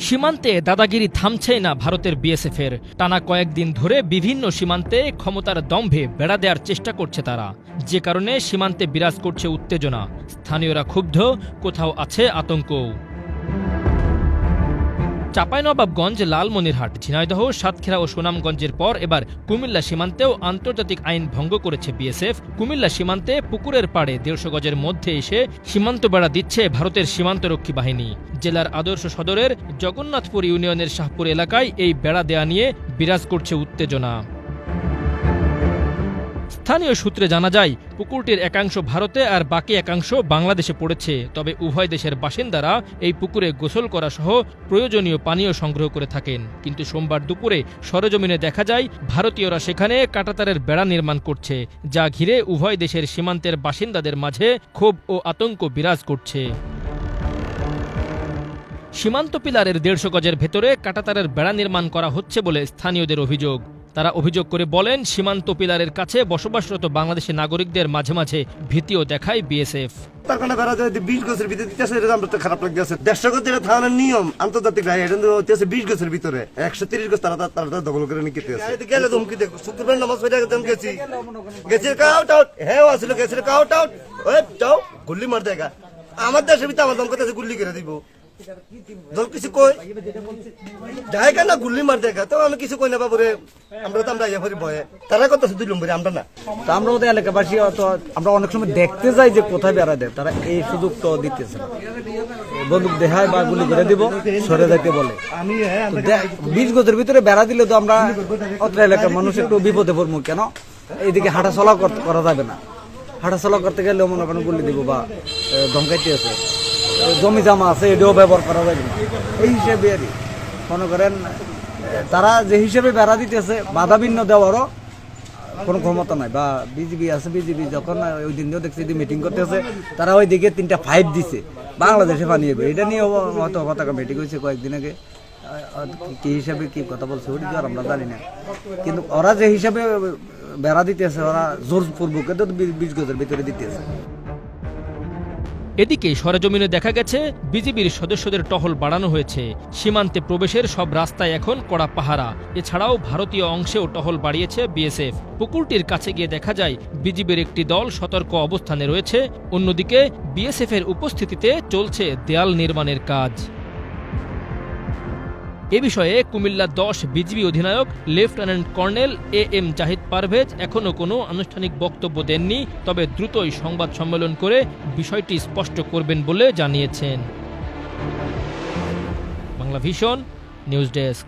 সীমান্তে দাদাগিরি থামছেই না ভারতের বিএসএফের। টানা কয়েকদিন ধরে বিভিন্ন সীমান্তে ক্ষমতার দম্ভে বেড়া দেওয়ার চেষ্টা করছে তারা, যে কারণে সীমান্তে বিরাজ করছে উত্তেজনা। স্থানীয়রা ক্ষুব্ধ, কোথাও আছে আতঙ্ক। চাঁপাইনবাবগঞ্জ, লালমনিরহাট, ঝিনাইদহ, সাতক্ষীরা ও সুনামগঞ্জের পর এবার কুমিল্লা সীমান্তেও আন্তর্জাতিক আইন ভঙ্গ করেছে বিএসএফ। কুমিল্লা সীমান্তে পুকুরের পাড়ে 150 গজের মধ্যে এসে সীমান্ত বেড়া দিচ্ছে ভারতের সীমান্তরক্ষী বাহিনী। জেলার আদর্শ সদরের জগন্নাথপুর ইউনিয়নের শাহপুর এলাকায় এই বেড়া দেয়া নিয়ে বিরাজ করছে উত্তেজনা। স্থানীয় সূত্রে জানা যায়, পুকুরটির একাংশ ভারতে আর বাকি একাংশ বাংলাদেশে পড়েছে। তবে উভয় দেশের বাসিন্দারা এই পুকুরে গোসল করা সহ প্রয়োজনীয় পানীয় সংগ্রহ করে থাকেন। কিন্তু সোমবার দুপুরে সরেজমিনে দেখা যায় ভারতীয়রা সেখানে কাঁটাতারের বেড়া নির্মাণ করছে, যা ঘিরে উভয় দেশের সীমান্তের বাসিন্দাদের মাঝে ক্ষোভ ও আতঙ্ক বিরাজ করছে। সীমান্ত পিলারের 150 গজের ভেতরে কাঁটাতারের বেড়া নির্মাণ করা হচ্ছে বলে স্থানীয়দের অভিযোগ। তারা অভিযোগ করে বলেন, সীমান্ত পিলারের কাছে বসবাসরত বাংলাদেশি নাগরিকদের মাঝে মাঝে ভীতিও দেখায় বিএসএফ। খারাপ লাগছে। 150 গজ যেটা থানার নিয়ম আন্তর্জাতিক 20 গজের ভিতরে 130 গজ তারা দখল করে নিয়ে গেলে ধমকি দেখো। শুক্রবার নামাজ পড়ে গেছি কাউট আউট হ্যাঁ আসলে গেছিল কাউট আউট যাও গুল্লি মার দেখা। আমার দেশের ভিতরে আমার দমকে গুল্লি করে দিব। কিছু কই দেখা না গুল্লি মার দেখা তো আমি কিছু কই না বাবুরে। আমরা তো আমরা ভয়ে তারা কত দুই নম্বরে আমরা না তো আমরা ওদের এলাকাবাসী আমরা অনেক সময় দেখতে যাই যে কোথায় বেড়া দেয়, তারা এই সুযোগ তো দিতেছে না। বন্দুক দেখায় বা গুলি করে দিব, সরে যাইতে বলে। 20 গজের ভিতরে বেড়া দিলে তো আমরা অত্র এলাকার মানুষ একটু বিপদে পড়বো। কেন এইদিকে হাঁটা চলা করা যাবে না। হাঁটা চলা করতে গেলেও মনে করেন গুলি দিব বা ধমকাইতে আছে, জমি জামা আছে এটাও ব্যবহার করা যাবে না। এই হিসেবে মনে করেন তারা যে হিসেবে বেড়া দিতেছে বাধা বিঘ্ন দেওয়ারও কোনো ক্ষমতা নাই। বা বিজিবি আছে, বিজিবি যখন ওই দিনও দেখছি মিটিং করতেছে, তারা ওই দিকে 3টা 5 দিছে বাংলাদেশে বানিয়ে। এটা নিয়ে হয়তো কথা মিটিং হয়েছে কয়েকদিন আগে। কি হিসাবে কি কথা বলছে ওটি আর আমরা জানি না, কিন্তু ওরা যে হিসাবে বেড়া দিতেছে ওরা জোরপূর্বক 20 গজের ভিতরে দিতেছে। এদিকে সরেজমিনে দেখা গেছে বিজিবির সদস্যদের টহল বাড়ানো হয়েছে। সীমান্তে প্রবেশের সব রাস্তায় এখন কড়া পাহারা। এছাড়াও ভারতীয় অংশেও টহল বাড়িয়েছে বিএসএফ। পুকুরটির কাছে গিয়ে দেখা যায় বিজিবির একটি দল সতর্ক অবস্থানে রয়েছে। অন্যদিকে বিএসএফের উপস্থিতিতে চলছে দেয়াল নির্মাণের কাজ। এ বিষয়ে কুমিল্লা 10 বিজিবি অধিনায়ক lieutenant colonel AM Zahid Parvez এখনও কোনো আনুষ্ঠানিক বক্তব্য দেননি। তবে দ্রুতই সংবাদ সম্মেলন করে বিষয়টি স্পষ্ট করবেন বলে জানিয়েছেন। Bangla vision news desk.